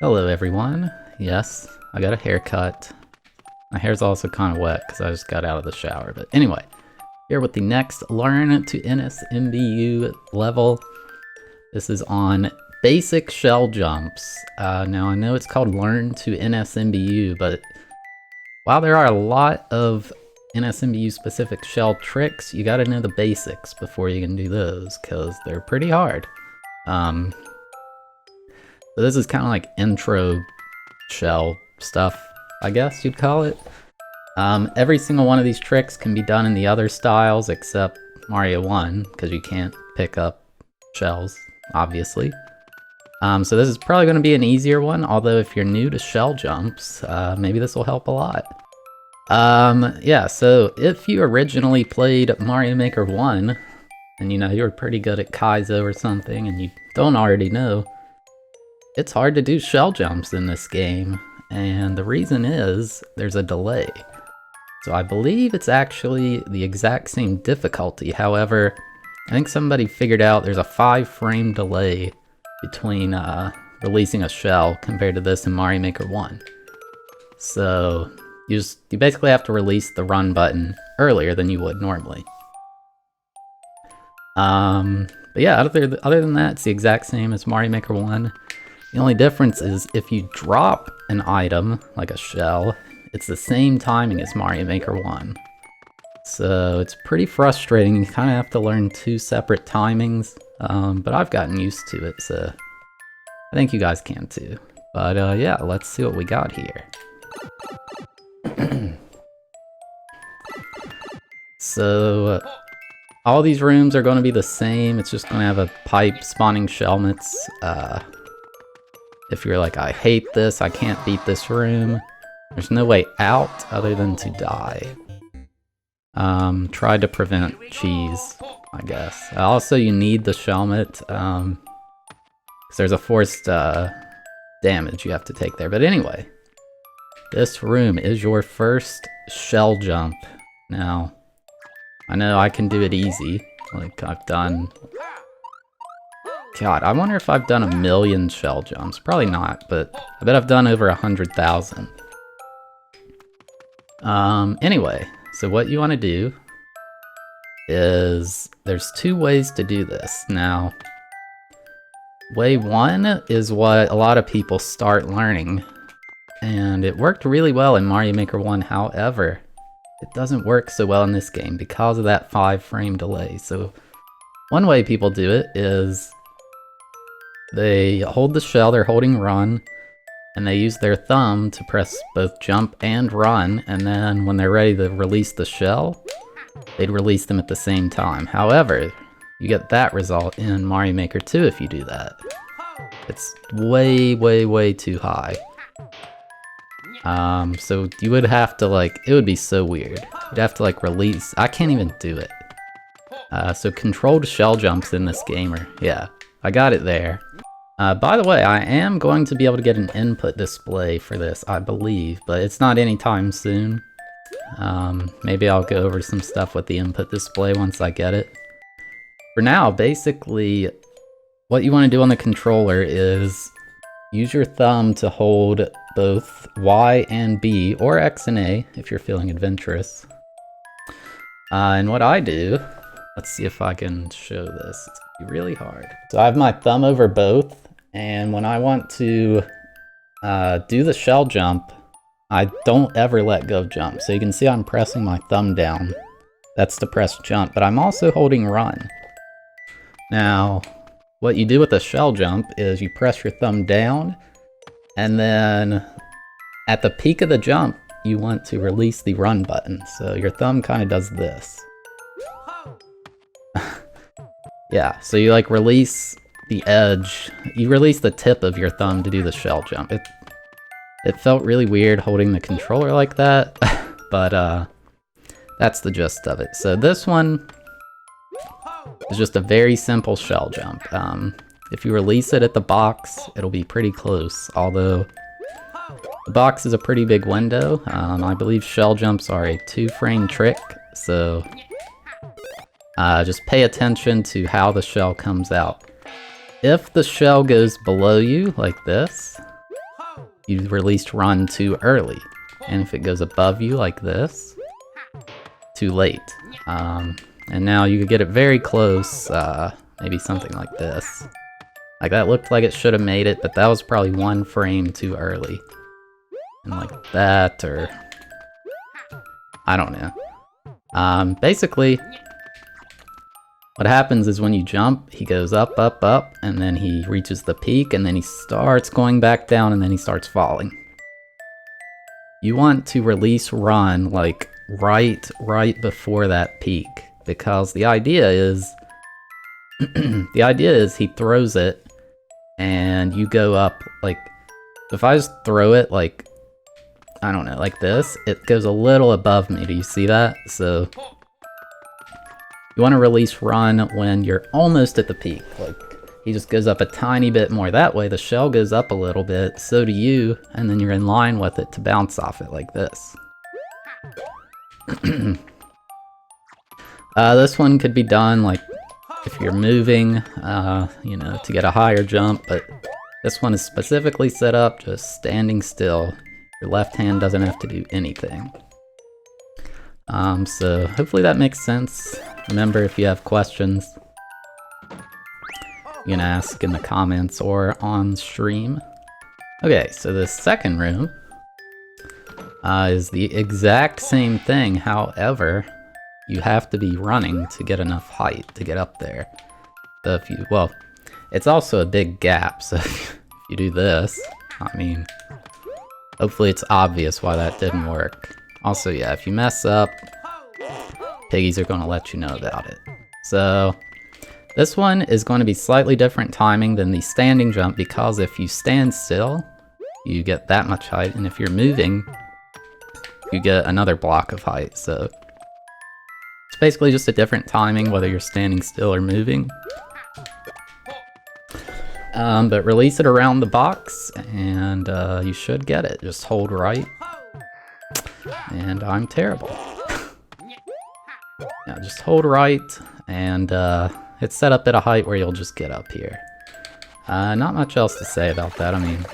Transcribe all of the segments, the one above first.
Hello everyone. Yes, I got a haircut. My hair's also kind of wet because I just got out of the shower. But anyway, here with the next Learn to NSMBU level. This is on basic shell jumps. Now I know it's called Learn to NSMBU, but while there are a lot of NSMBU specific shell tricks, you gotta know the basics before you can do those because they're pretty hard. So this is kind of like intro shell stuff, I guess you'd call it. Every single one of these tricks can be done in the other styles except Mario 1, because you can't pick up shells, obviously. So this is probably going to be an easier one, although if you're new to shell jumps, maybe this will help a lot. Yeah, so if you originally played Mario Maker 1, and you know, you were pretty good at Kaizo or something, and you don't already know, it's hard to do shell jumps in this game, and the reason is there's a delay. So I believe it's actually the exact same difficulty. However, I think somebody figured out there's a 5-frame delay between releasing a shell compared to this in Mario Maker 1. So you basically have to release the run button earlier than you would normally. But yeah, other than that, it's the exact same as Mario Maker 1. The only difference is if you drop an item, like a shell, it's the same timing as Mario Maker 1. So it's pretty frustrating. You kind of have to learn 2 separate timings, but I've gotten used to it, so I think you guys can too. But yeah, let's see what we got here. So all these rooms are going to be the same. It's just going to have a pipe spawning shellmets. If you're like, I hate this, I can't beat this room, there's no way out other than to die. Try to prevent cheese, I guess. Also, you need the shellmet, because there's a forced damage you have to take there. But anyway, this room is your first shell jump. Now, I know I can do it easy, like I've done. God, I wonder if I've done 1,000,000 shell jumps. Probably not, but I bet I've done over 100,000. Anyway, so what you want to do is, there's 2 ways to do this. Now, way 1 is what a lot of people start learning, and it worked really well in Mario Maker 1. However, it doesn't work so well in this game because of that 5-frame delay. So one way people do it is they hold the shell, they're holding run, and they use their thumb to press both jump and run, and then when they're ready to release the shell, they'd release them at the same time. However, you get that result in Mario Maker 2 if you do that. It's way, way, way too high. So you would have to it would be so weird. You'd have to release, I can't even do it. So controlled shell jumps in this game are, yeah, I got it there. By the way, I am going to be able to get an input display for this, I believe, but it's not anytime soon. Maybe I'll go over some stuff with the input display once I get it. For now, basically, what you want to do on the controller is use your thumb to hold both Y and B, or X and A, if you're feeling adventurous. And what I do, let's see if I can show this. It's gonna be really hard. So I have my thumb over both, and when I want to do the shell jump, I don't ever let go of jump. So you can see I'm pressing my thumb down. That's to press jump, but I'm also holding run. Now, what you do with the shell jump is you press your thumb down, and then at the peak of the jump, you want to release the run button. So your thumb kind of does this. Yeah, so you release the edge, you release the tip of your thumb to do the shell jump. It felt really weird holding the controller like that, but that's the gist of it. So this one is just a very simple shell jump. If you release it at the box, it'll be pretty close, although the box is a pretty big window. I believe shell jumps are a 2-frame trick, so just pay attention to how the shell comes out. If the shell goes below you, like this, you released run too early. And if it goes above you like this, too late. And now you could get it very close, maybe something like this. Like that looked like it should have made it, but that was probably 1 frame too early. And like that, or I don't know. Basically, what happens is when you jump, he goes up, up, up, and then he reaches the peak, and then he starts going back down, and then he starts falling. You want to release run like right before that peak, because the idea is he throws it, and you go up like, if I just throw it like, I don't know, like this, it goes a little above me. Do you see that? So you want to release run when you're almost at the peak. Like, he just goes up a tiny bit more. That way the shell goes up a little bit, so do you, and then you're in line with it to bounce off it like this. This one could be done like if you're moving, you know, to get a higher jump, but this one is specifically set up just standing still. Your left hand doesn't have to do anything. So hopefully that makes sense. Remember, if you have questions, you can ask in the comments or on stream. Okay, so the second room is the exact same thing. However, you have to be running to get enough height to get up there. So if you, well, it's also a big gap, so if you do this, I mean, hopefully it's obvious why that didn't work. Also, yeah, if you mess up, piggies are going to let you know about it. So this one is going to be slightly different timing than the standing jump, because if you stand still, you get that much height, and if you're moving, you get another block of height. So it's basically just a different timing whether you're standing still or moving. But release it around the box, and you should get it. Just hold right. And I'm terrible. Yeah, just hold right, and it's set up at a height where you'll just get up here. Not much else to say about that. I mean,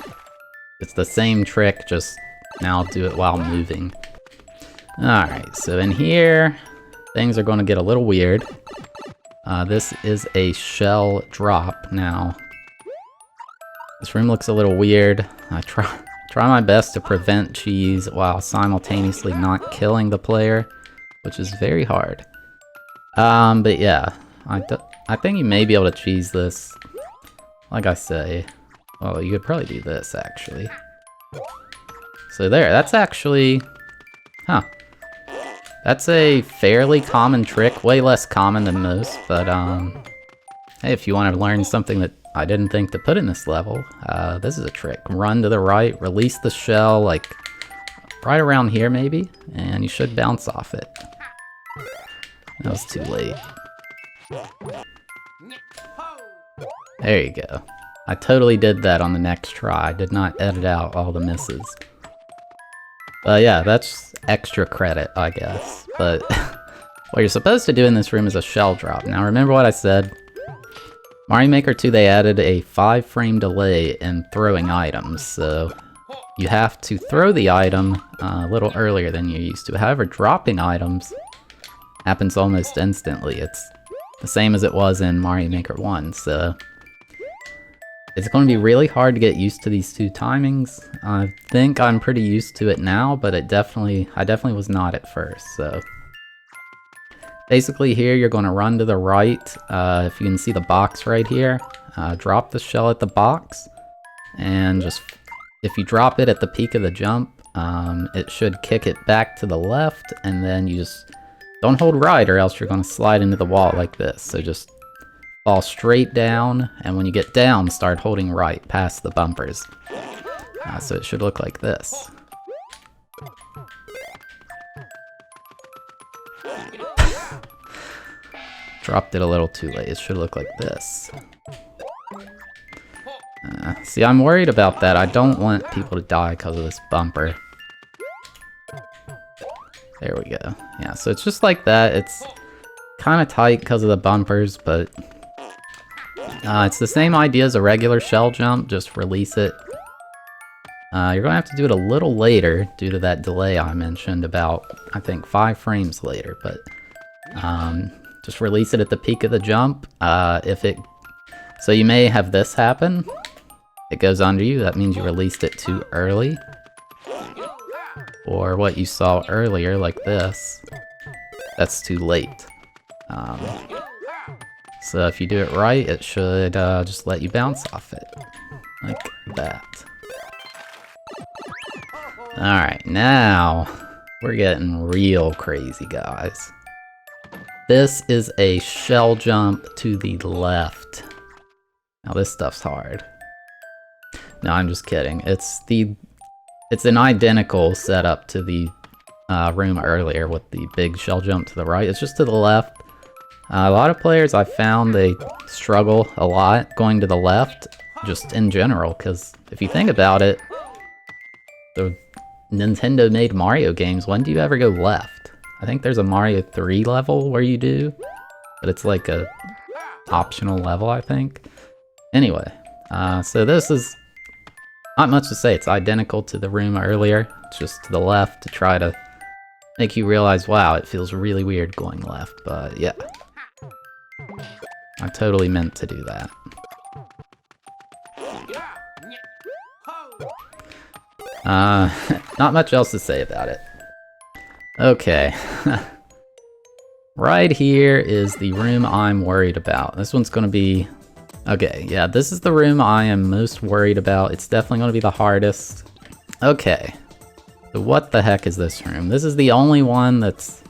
it's the same trick, just now do it while moving. Alright, so in here, things are going to get a little weird. This is a shell drop now. This room looks a little weird. I try my best to prevent cheese while simultaneously not killing the player, which is very hard. But yeah, I think you may be able to cheese this. Like I say, well, you could probably do this, actually. So there, that's actually, huh. That's a fairly common trick, way less common than most, but, hey, if you want to learn something that I didn't think to put in this level, this is a trick. Run to the right, release the shell, like, right around here, maybe, and you should bounce off it. That was too late. There you go. I totally did that on the next try. I did not edit out all the misses. But yeah, that's extra credit, I guess. But what you're supposed to do in this room is a shell drop. Now remember what I said? Mario Maker 2, they added a 5-frame delay in throwing items, so you have to throw the item a little earlier than you're used to. However, dropping items happens almost instantly. It's the same as it was in Mario Maker 1, so it's going to be really hard to get used to these two timings. I think I'm pretty used to it now, but I definitely was not at first, so basically here you're going to run to the right. If you can see the box right here, drop the shell at the box, and just if you drop it at the peak of the jump, it should kick it back to the left, and then you just don't hold right or else you're going to slide into the wall like this. So just fall straight down, and when you get down, start holding right past the bumpers. So it should look like this. Dropped it a little too late. It should look like this. See, I'm worried about that. I don't want people to die because of this bumper. There we go. Yeah, so it's just like that. It's kind of tight because of the bumpers, but it's the same idea as a regular shell jump. Just release it You're gonna have to do it a little later due to that delay I mentioned about, I think, 5 frames later, but just release it at the peak of the jump. So you may have this happen. It goes under you, that means you released it too early. Or what you saw earlier, like this, that's too late. So if you do it right, it should just let you bounce off it, like that. Alright, now we're getting real crazy, guys. This is a shell jump to the left. Now this stuff's hard. No, I'm just kidding. It's an identical setup to the room earlier with the big shell jump to the right. It's just to the left. A lot of players I found they struggle a lot going to the left, just in general, because if you think about it, the Nintendo made Mario games, when do you ever go left? I think there's a Mario 3 level where you do, but it's like a optional level, I think. Anyway, so this is not much to say. It's identical to the room earlier. It's just to the left to try to make you realize, wow, it feels really weird going left, but yeah. I totally meant to do that. Not much else to say about it. Okay. Right here is the room I'm worried about. This one's gonna be... Okay, yeah, this is the room I am most worried about. It's definitely gonna be the hardest. Okay. So what the heck is this room? This is the only one that's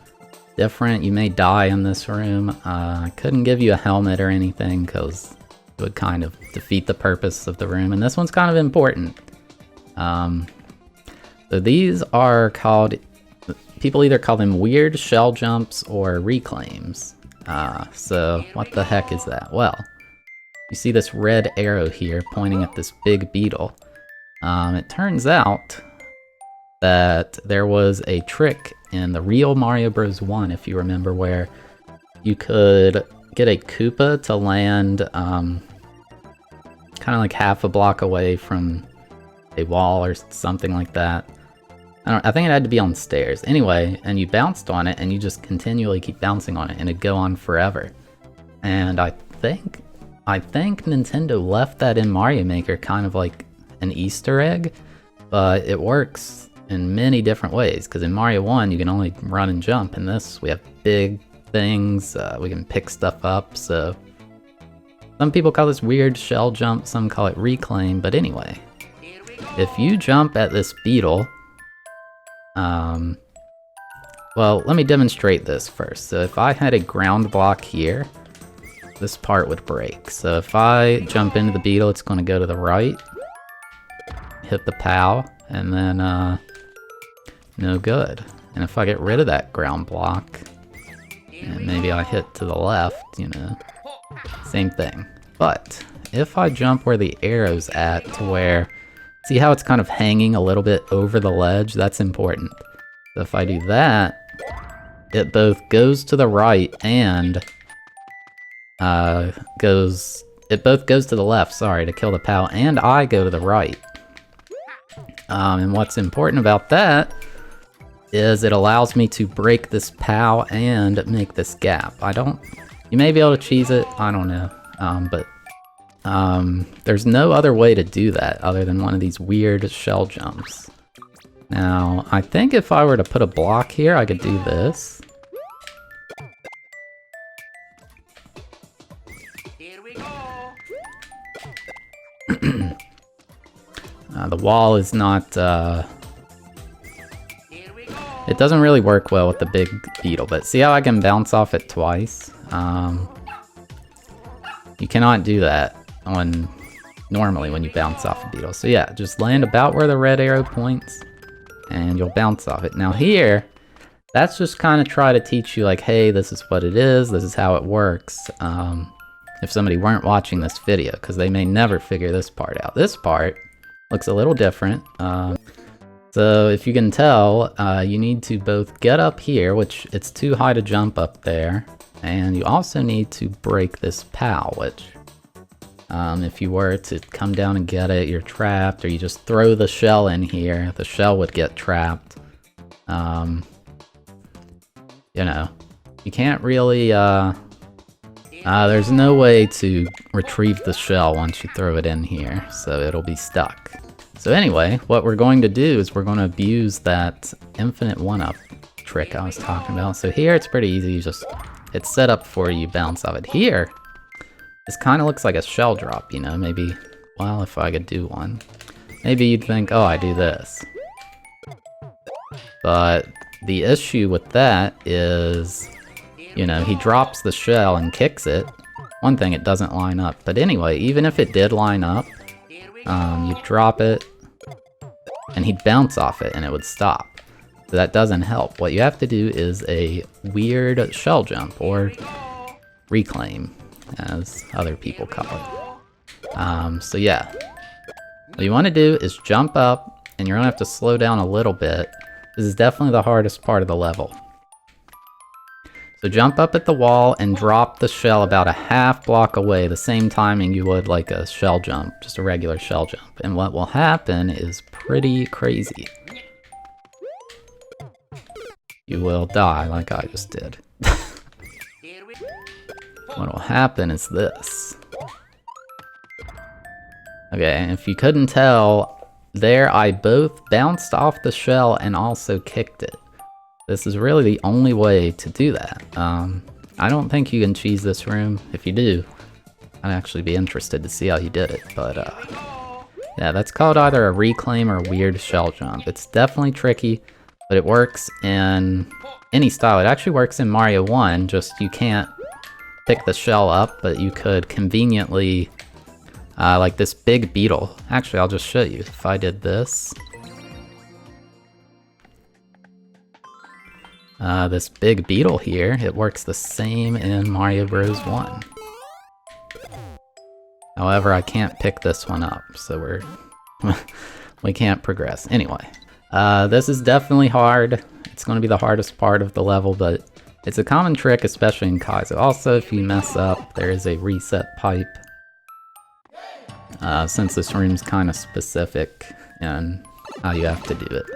different. You may die in this room. I couldn't give you a helmet or anything because it would kind of defeat the purpose of the room. And this one's kind of important. So these are called... People either call them weird shell jumps or reclaims. So what the heck is that? Well, you see this red arrow here pointing at this big beetle. It turns out that there was a trick in the real Mario Bros. 1, if you remember, where you could get a Koopa to land kind of like half a block away from a wall or something like that. I think it had to be on stairs. Anyway, and you bounced on it and you just continually keep bouncing on it and it'd go on forever. And I think Nintendo left that in Mario Maker kind of like an Easter egg, but it works in many different ways, because in Mario 1 you can only run and jump. In this we have big things, we can pick stuff up, so some people call this weird shell jump, some call it reclaim, but anyway, if you jump at this beetle, well, let me demonstrate this first. So if I had a ground block here, this part would break. So if I jump into the beetle, it's going to go to the right, hit the POW, and then, no good. And if I get rid of that ground block, and maybe I hit to the left, you know, same thing. But if I jump where the arrow's at to where, see how it's kind of hanging a little bit over the ledge? That's important. So if I do that, it both goes to the right and it both goes to the left, sorry, to kill the POW, and I go to the right. And what's important about that is it allows me to break this POW and make this gap. You may be able to cheese it, I don't know, but there's no other way to do that other than one of these weird shell jumps. Now, I think if I were to put a block here, I could do this. Here we go. The wall is not, it doesn't really work well with the big beetle, but see how I can bounce off it twice? You cannot do that normally when you bounce off a beetle. So yeah, just land about where the red arrow points and you'll bounce off it. Now here, that's just kind of try to teach you like, hey, this is what it is, this is how it works. If somebody weren't watching this video, because they may never figure this part out. This part looks a little different. So if you can tell, you need to both get up here, which it's too high to jump up there, and you also need to break this POW, which If you were to come down and get it, you're trapped, or you just throw the shell in here, the shell would get trapped. You know, you can't really, there's no way to retrieve the shell once you throw it in here, so it'll be stuck. So anyway, what we're going to do is we're going to abuse that infinite one-up trick I was talking about. So here it's pretty easy, it's set up for you bounce off it. Here, this kind of looks like a shell drop, you know, maybe, well, if I could do one. Maybe you'd think, oh, I do this. But the issue with that is, you know, he drops the shell and kicks it. One thing, it doesn't line up. But anyway, even if it did line up, you'd drop it, and he'd bounce off it, and it would stop. So that doesn't help. What you have to do is a weird shell jump, or reclaim, as other people call it. So yeah, what you want to do is jump up, and you're going to have to slow down a little bit. This is definitely the hardest part of the level. So jump up at the wall and drop the shell about a half block away, the same timing you would like a shell jump, just a regular shell jump. And what will happen is pretty crazy. You will die like I just did. What will happen is this. Okay, and if you couldn't tell, there I both bounced off the shell and also kicked it. This is really the only way to do that. I don't think you can cheese this room. If you do, I'd actually be interested to see how you did it. But yeah, that's called either a reclaim or a weird shell jump. It's definitely tricky, but it works in any style. It actually works in Mario 1, just you can't pick the shell up, but you could conveniently, like this big beetle. Actually, I'll just show you. If I did this. This big beetle here, it works the same in Mario Bros. 1. However, I can't pick this one up, so we can't progress. Anyway, this is definitely hard. It's going to be the hardest part of the level, but it's a common trick, especially in Kaizo. Also, if you mess up, there is a reset pipe. Since this room's kind of specific in how you have to do it.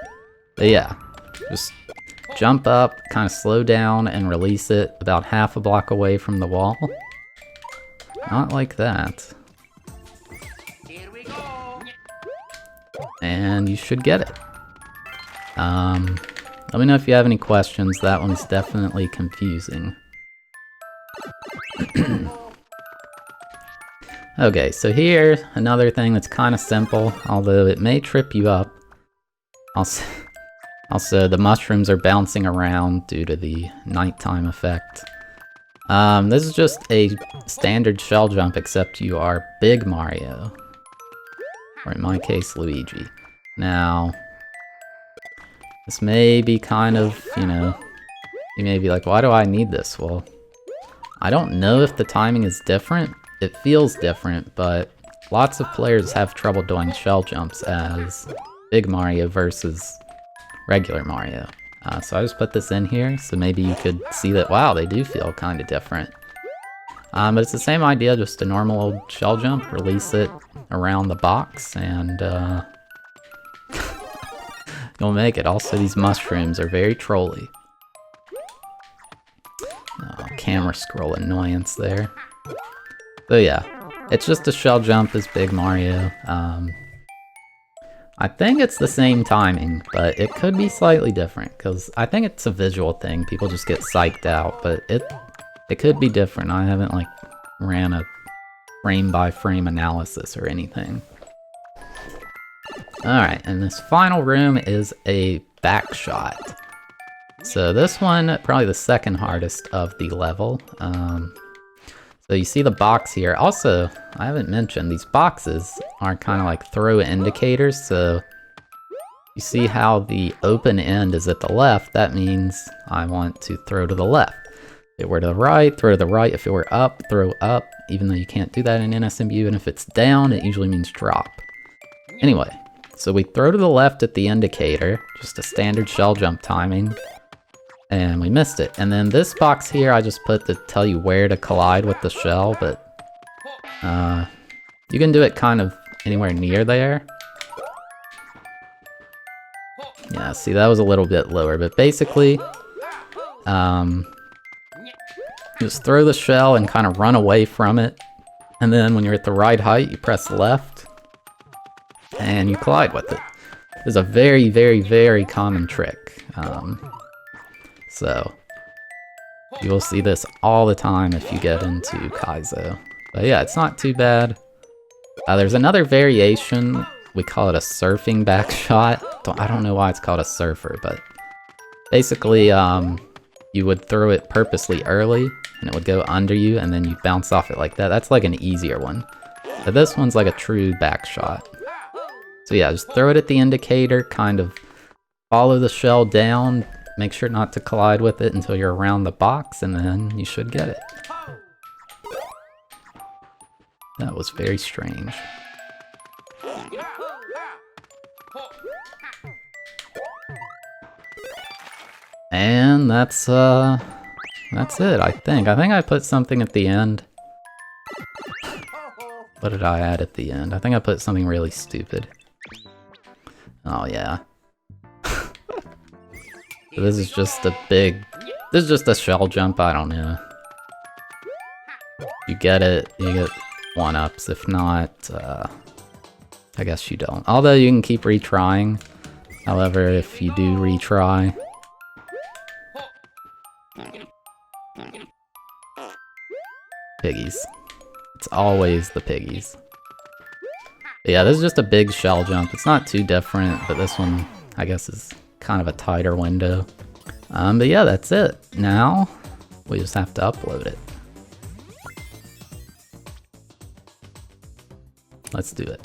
But yeah, just jump up, kind of slow down, and release it about half a block away from the wall. Not like that. And you should get it. Let me know if you have any questions. That one's definitely confusing. Okay, so here, another thing that's kind of simple, although it may trip you up. Also, the mushrooms are bouncing around due to the nighttime effect. This is just a standard shell jump, except you are Big Mario. Or in my case, Luigi. Now, this may be kind of, you know, you may be like, why do I need this? Well, I don't know if the timing is different. It feels different, but lots of players have trouble doing shell jumps as Big Mario versus regular Mario. So I just put this in here, so maybe you could see that, wow, they do feel kind of different. But it's the same idea, just a normal old shell jump, release it around the box, and you'll make it. Also, these mushrooms are very trolly. Oh, camera scroll annoyance there. So yeah, it's just a shell jump as Big Mario. I think it's the same timing, but it could be slightly different, because I think it's a visual thing. People just get psyched out, but it could be different. I haven't, like, ran a frame-by-frame analysis or anything. Alright, and this final room is a back shot. So this one, probably the second hardest of the level. So you see the box here. Also, I haven't mentioned, these boxes are kind of like throw indicators, so you see how the open end is at the left, that means I want to throw to the left. If it were to the right, throw to the right. If it were up, throw up, even though you can't do that in NSMBU, and if it's down, it usually means drop. Anyway, so we throw to the left at the indicator, just a standard shell jump timing. And we missed it. And then this box here I just put to tell you where to collide with the shell, but You can do it kind of anywhere near there. Yeah, see, that was a little bit lower, but basically, just throw the shell and kind of run away from it. And then when you're at the right height, you press left and you collide with it. It's a very, very, very common trick. So you will see this all the time if you get into Kaizo. But yeah, it's not too bad. There's another variation. We call it a surfing back shot. I don't know why it's called a surfer, but basically you would throw it purposely early and it would go under you and then you bounce off it like that. That's like an easier one. But this one's like a true back shot. So yeah, just throw it at the indicator, kind of follow the shell down, make sure not to collide with it until you're around the box, and then you should get it. That was very strange. And that's it, I think. I think I put something at the end. What did I add at the end? I think I put something really stupid. Oh yeah. This is just a shell jump, I don't know. You get it, you get 1-ups. If not, I guess you don't. Although you can keep retrying. However, if you do retry, piggies. It's always the piggies. But yeah, this is just a big shell jump. It's not too different, but this one, I guess, is kind of a tighter window. But yeah, that's it. Now, we just have to upload it. Let's do it.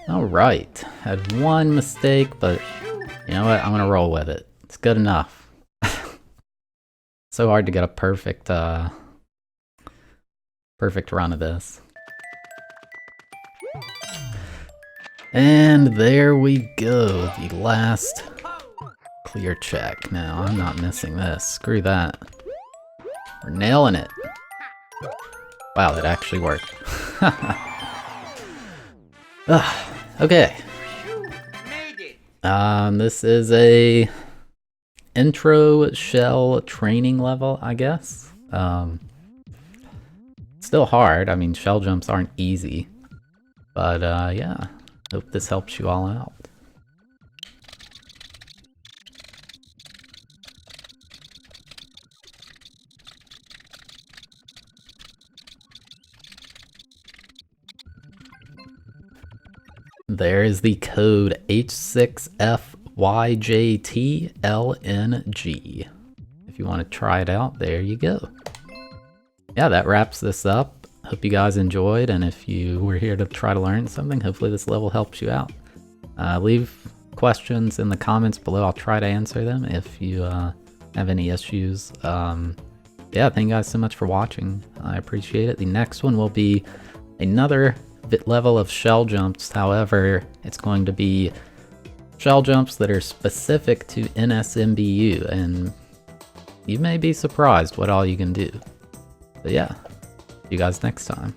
Alright, had one mistake, but you know what, I'm gonna roll with it. It's good enough. So hard to get a perfect run of this. And there we go, the last clear check. Now, I'm not missing this. Screw that. We're nailing it. Wow, that actually worked. Okay. This is a intro shell training level, I guess. Still hard. I mean, shell jumps aren't easy. But yeah, hope this helps you all out. There is the code H6FYJTLNG. If you want to try it out, there you go. Yeah, that wraps this up. Hope you guys enjoyed, and if you were here to try to learn something, hopefully this level helps you out. Leave questions in the comments below. I'll try to answer them if you have any issues. Yeah, thank you guys so much for watching. I appreciate it. The next one will be another level of shell jumps. However, it's going to be shell jumps that are specific to NSMBU, and you may be surprised what all you can do. But yeah, see you guys next time.